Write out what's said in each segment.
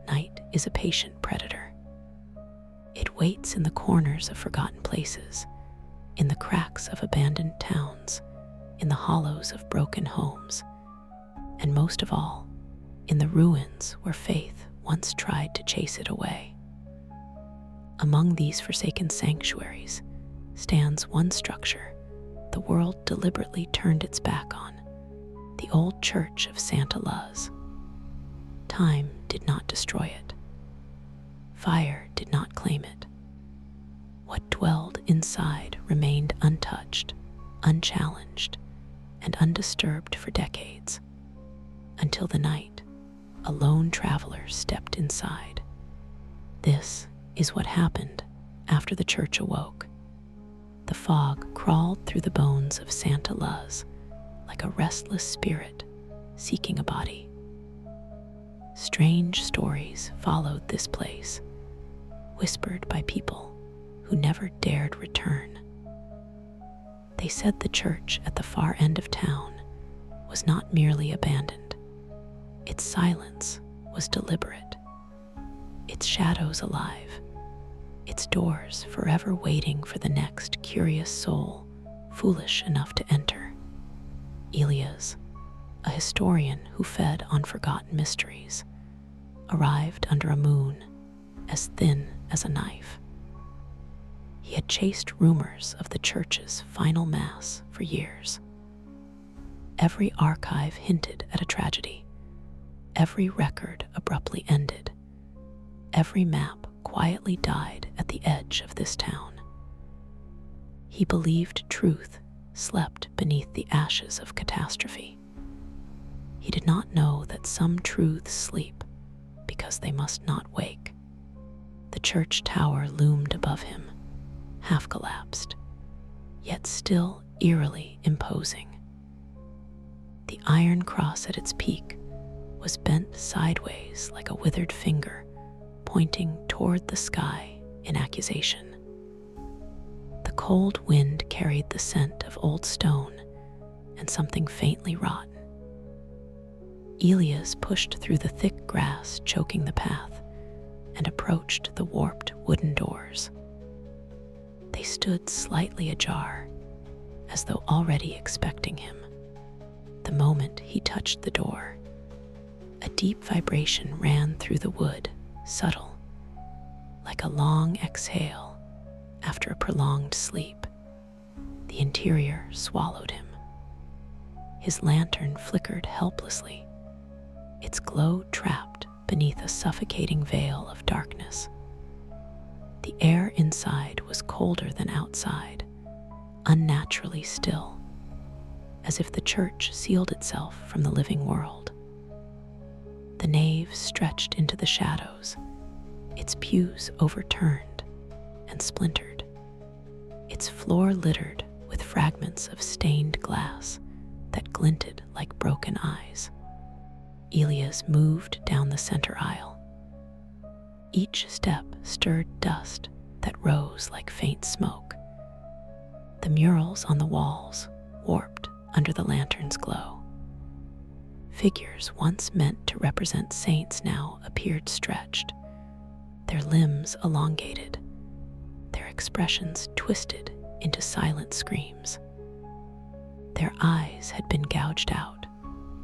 Night is a patient predator. It waits in the corners of forgotten places, in the cracks of abandoned towns, in the hollows of broken homes, and most of all, in the ruins where faith once tried to chase it away. Among these forsaken sanctuaries stands one structure the world deliberately turned its back on, the old church of Santa Luz. Time did not destroy it. Fire did not claim it. What dwelled inside remained untouched, unchallenged, and undisturbed for decades, until the night a lone traveler stepped inside. This is what happened after the church awoke. The fog crawled through the bones of Santa Luz like a restless spirit seeking a body. Strange stories followed this place, whispered by people who never dared return. They said the church at the far end of town was not merely abandoned. Its silence was deliberate, its shadows alive, its doors forever waiting for the next curious soul foolish enough to enter. Elias, a historian who fed on forgotten mysteries, arrived under a moon as thin as a knife. He had chased rumors of the church's final mass for years. Every archive hinted at a tragedy. Every record abruptly ended. Every map quietly died at the edge of this town. He believed truth slept beneath the ashes of catastrophe. He did not know that some truths sleep because they must not wake. The church tower loomed above him, half collapsed, yet still eerily imposing. The iron cross at its peak was bent sideways like a withered finger, pointing toward the sky in accusation. The cold wind carried the scent of old stone and something faintly rotten. Elias pushed through the thick grass choking the path and approached the warped wooden doors. They stood slightly ajar, as though already expecting him. The moment he touched the door, a deep vibration ran through the wood, subtle, like a long exhale after a prolonged sleep. The interior swallowed him. His lantern flickered helplessly, its glow trapped beneath a suffocating veil of darkness. The air inside was colder than outside, unnaturally still, as if the church sealed itself from the living world. The nave stretched into the shadows, its pews overturned and splintered, its floor littered with fragments of stained glass that glinted like broken eyes. Elias moved down the center aisle. Each step stirred dust that rose like faint smoke. The murals on the walls warped under the lantern's glow. Figures once meant to represent saints now appeared stretched, their limbs elongated, their expressions twisted into silent screams. Their eyes had been gouged out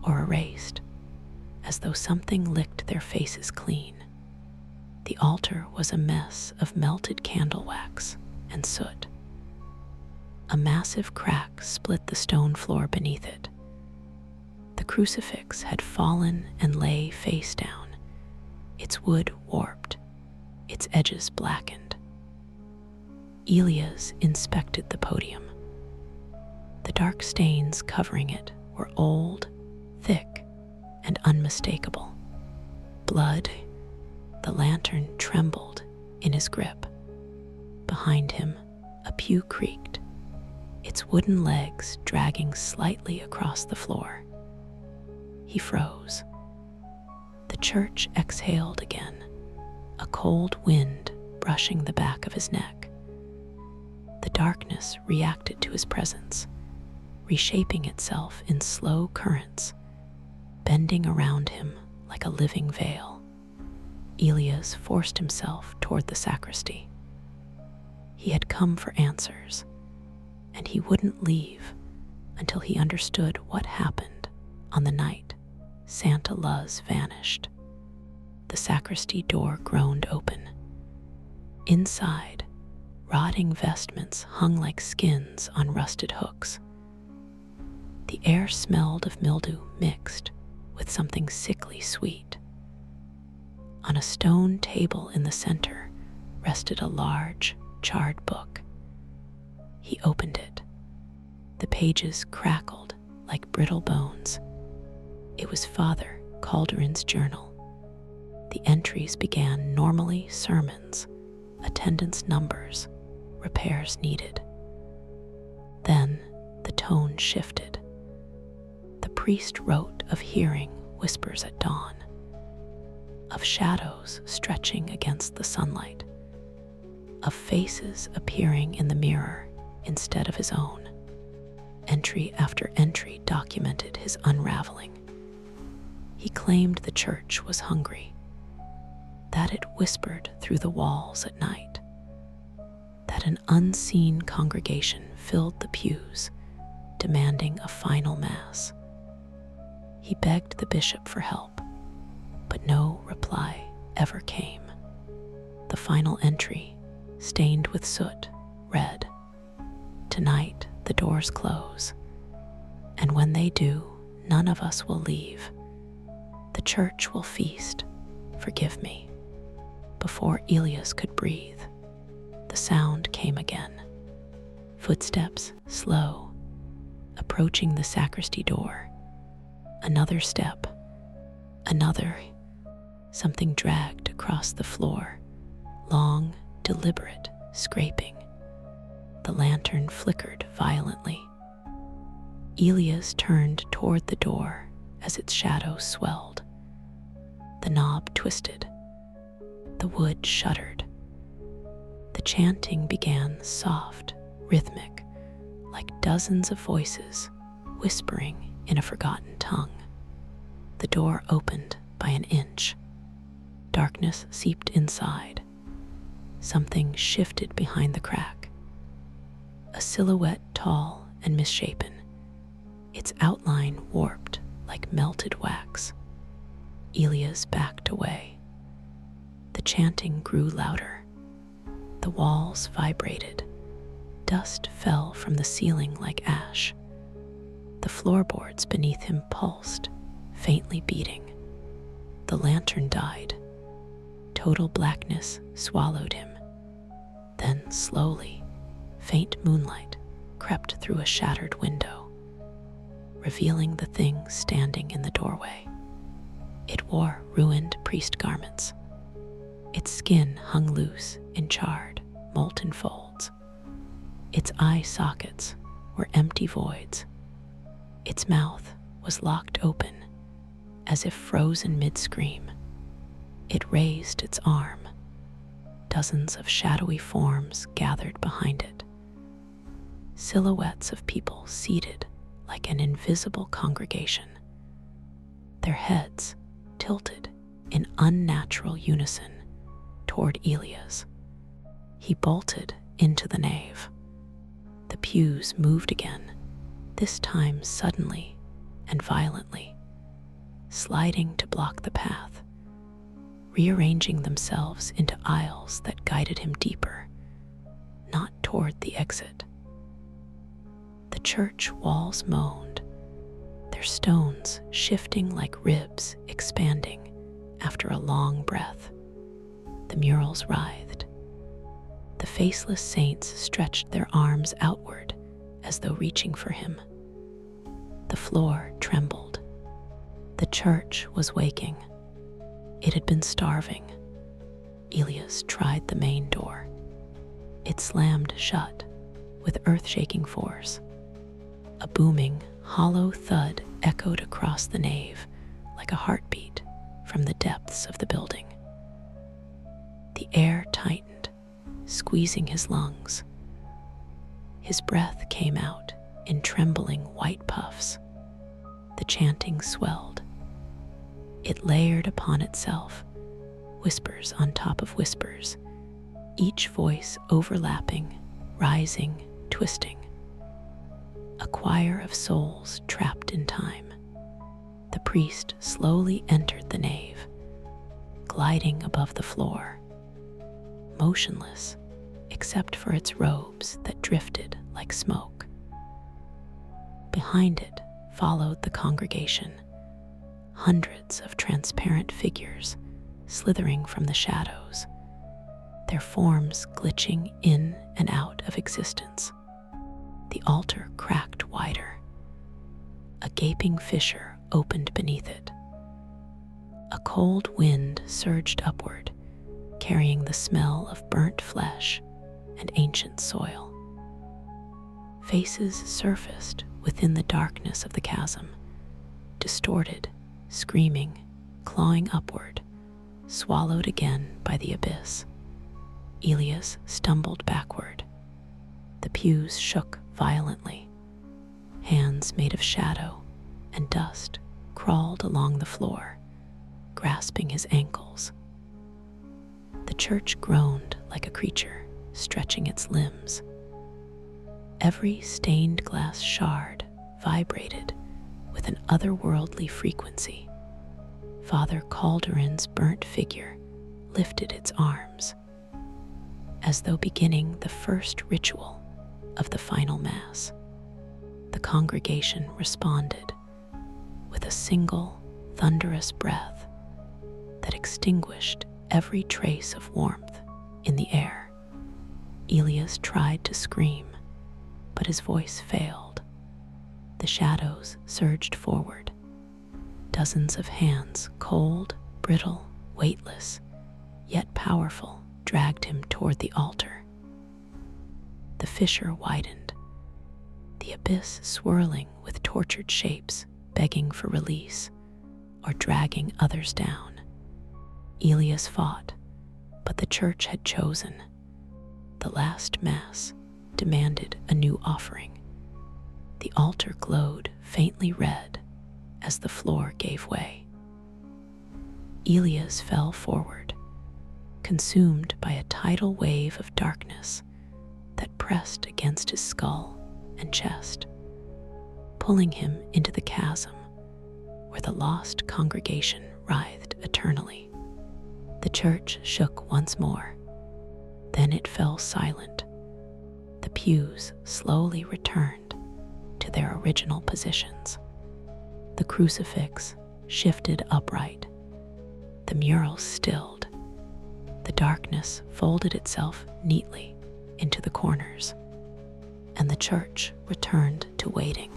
or erased, as though something licked their faces clean. The altar was a mess of melted candle wax and soot. A massive crack split the stone floor beneath it. The crucifix had fallen and lay face down, its wood warped, its edges blackened. Elias inspected the podium. The dark stains covering it were old, thick, and unmistakable. Blood. The lantern trembled in his grip. Behind him, a pew creaked, its wooden legs dragging slightly across the floor. He froze. The church exhaled again, a cold wind brushing the back of his neck. The darkness reacted to his presence, reshaping itself in slow currents bending around him like a living veil. Elias forced himself toward the sacristy. He had come for answers, and he wouldn't leave until he understood what happened on the night Santa Luz vanished. The sacristy door groaned open. Inside, rotting vestments hung like skins on rusted hooks. The air smelled of mildew mixed with something sickly sweet. On a stone table in the center rested a large, charred book. He opened it. The pages crackled like brittle bones. It was Father Calderon's journal. The entries began normally: sermons, attendance numbers, repairs needed. Then the tone shifted. The priest wrote of hearing whispers at dawn, of shadows stretching against the sunlight, of faces appearing in the mirror instead of his own. Entry after entry documented his unraveling. He claimed the church was hungry, that it whispered through the walls at night, that an unseen congregation filled the pews, demanding a final mass. He begged the bishop for help, but no reply ever came. The final entry, stained with soot, read, "Tonight the doors close, and when they do, none of us will leave. The church will feast. Forgive me." Before Elias could breathe, the sound came again. Footsteps, slow, approaching the sacristy door. Another step, another. Something dragged across the floor, long, deliberate scraping. The lantern flickered violently. Elias turned toward the door as its shadow swelled. The knob twisted. The wood shuddered. The chanting began soft, rhythmic, like dozens of voices whispering in a forgotten tongue. The door opened by an inch. Darkness seeped inside. Something shifted behind the crack. A silhouette tall and misshapen, its outline warped like melted wax. Elias backed away. The chanting grew louder. The walls vibrated. Dust fell from the ceiling like ash. The floorboards beneath him pulsed, faintly beating. The lantern died. Total blackness swallowed him. Then slowly, faint moonlight crept through a shattered window, revealing the thing standing in the doorway. It wore ruined priest garments. Its skin hung loose in charred, molten folds. Its eye sockets were empty voids. Its mouth was locked open, as if frozen mid-scream. It raised its arm. Dozens of shadowy forms gathered behind it. Silhouettes of people seated like an invisible congregation. Their heads tilted in unnatural unison toward Elias. He bolted into the nave. The pews moved again, this time suddenly and violently, sliding to block the path, rearranging themselves into aisles that guided him deeper, not toward the exit. The church walls moaned, their stones shifting like ribs expanding after a long breath. The murals writhed. The faceless saints stretched their arms outward as though reaching for him. The floor trembled. The church was waking. It had been starving. Elias tried the main door. It slammed shut with earth-shaking force. A booming, hollow thud echoed across the nave like a heartbeat from the depths of the building. The air tightened, squeezing his lungs. His breath came out in trembling white puffs. The chanting swelled, It layered upon itself, whispers on top of whispers, each voice overlapping, rising, twisting. A choir of souls trapped in time. The priest slowly entered the nave, gliding above the floor, motionless except for its robes that drifted like smoke. Behind it followed the congregation, hundreds of transparent figures slithering from the shadows, their forms glitching in and out of existence. The altar cracked wider. A gaping fissure opened beneath it. A cold wind surged upward, carrying the smell of burnt flesh and ancient soil. Faces surfaced within the darkness of the chasm, distorted, screaming, clawing upward, swallowed again by the abyss. Elias stumbled backward. The pews shook violently. Hands made of shadow and dust crawled along the floor, grasping his ankles. The church groaned like a creature stretching its limbs. Every stained glass shard vibrated with an otherworldly frequency. Father Calderon's burnt figure lifted its arms, as though beginning the first ritual of the final Mass. The congregation responded with a single thunderous breath that extinguished every trace of warmth in the air. Elias tried to scream, but his voice failed. The shadows surged forward. Dozens of hands, cold, brittle, weightless, yet powerful, dragged him toward the altar. The fissure widened, the abyss swirling with tortured shapes, begging for release or dragging others down. Elias fought, but the church had chosen. The last Mass demanded a new offering. The altar glowed faintly red as the floor gave way. Elias fell forward, consumed by a tidal wave of darkness that pressed against his skull and chest, pulling him into the chasm where the lost congregation writhed eternally. The church shook once more, then it fell silent. The pews slowly returned to their original positions. The crucifix shifted upright. The murals stilled. The darkness folded itself neatly into the corners, and the church returned to waiting.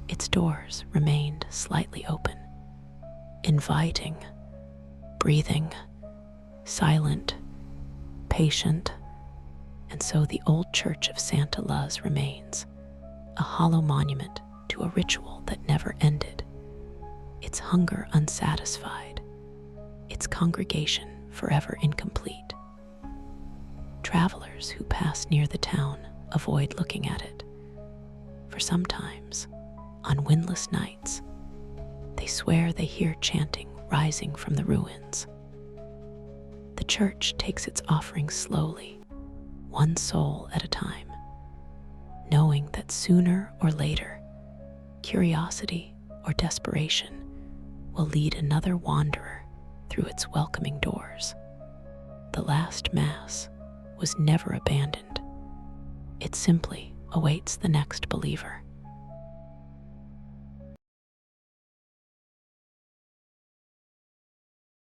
Its doors remained slightly open, inviting, breathing, silent, patient, and so the old church of Santa Luz remains, a hollow monument to a ritual that never ended, its hunger unsatisfied, its congregation forever incomplete. Travelers who pass near the town avoid looking at it, for sometimes, on windless nights, they swear they hear chanting rising from the ruins. The church takes its offering slowly, one soul at a time, knowing that sooner or later, curiosity or desperation will lead another wanderer through its welcoming doors. The last Mass was never abandoned. It simply awaits the next believer.